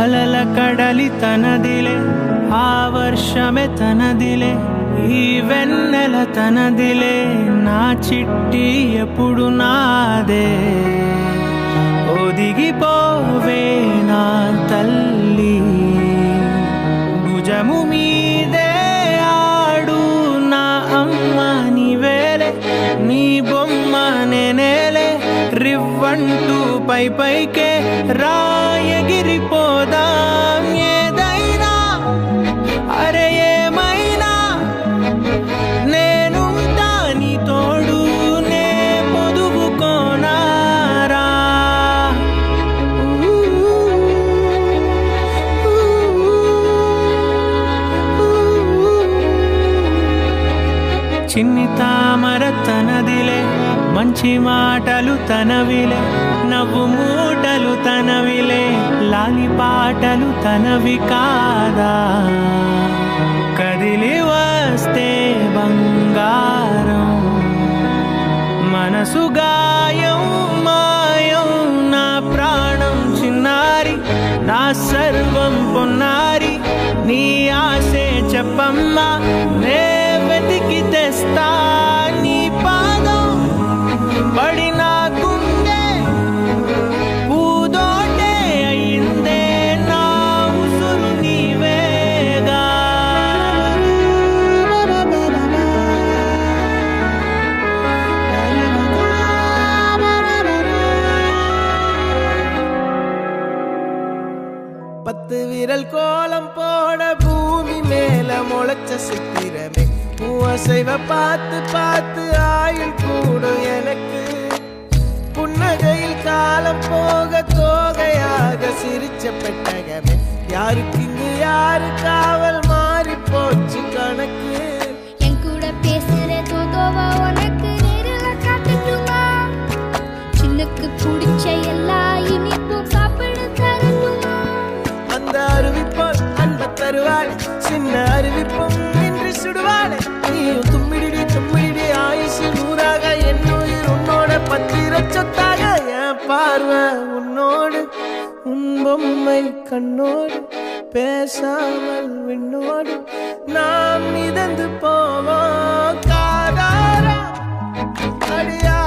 అలల కడలి తనదిలే ఆ వర్షమే తనదిలే ఈ వెన్నెల తనదిలే నా చిట్టి ఎప్పుడు నాదే ఒదిగిపోవే నా తల్లి భుజము మీదే ఆడు నా అమ్మ నీవేలే నీ బొమ్మ నేనేలే రివ్వంటూ పై పైకే రాయగిరిపోదాం ఏదైనా అరే ఏమైనా నేనుంటా నీ తోడు నే పొదువుకోనారా చిన్ని తామర తనదిలే మంచి మాటలు తనవిలే నవ్వు మూటలు తనవిలే లాలి పాటలు తనవి కాదా కదిలి వస్తే బంగారం మనసు గాయం మాయం నా ప్రాణం చిన్నారి నా సర్వం పొన్నారి నీ ఆశే చెప్పమ్మా నే వెతికి తెస్తా నీ పాదం పడిన గుండె పూదోటే అయిందే నా ఉసురు నీవేగా பத்து விரல் கோலம் போட பூமி மேல முளைச்ச சித்திரமே மூவசைவ பார்த்து பார்த்து ஆயுள் கூடும் எனக்கு புன்னகையில் காலம் போக தோகையாக சிரிச்ச பெட்டகமே யாருக்கு இங்கு யாரு காவல் மாறி போச்சு கணக்கு என் கூட பேசுற தோதோவா உனக்கு நேரில் காட்டுமா சின்னுக்கு பிடிச்ச எல்லா இனிப்பும் சாப்பிட தரட்டுமா அந்த அருவிப்போல் அன்ப தருவாள் சின்ன அருவிப்பும் நின்று சுடுவாள் நீயும் தும்மிடி தும்மிடி ஆயுசு நூறாக என் உயிர் உன்னோட பத்திர சொத்தாக என் பார்வை உன்னோடு உன் பொம்மை கண்ணோடு பேசாமல் விண்ணோடு நாம் மிதந்து போவோம் காதாரா அடியா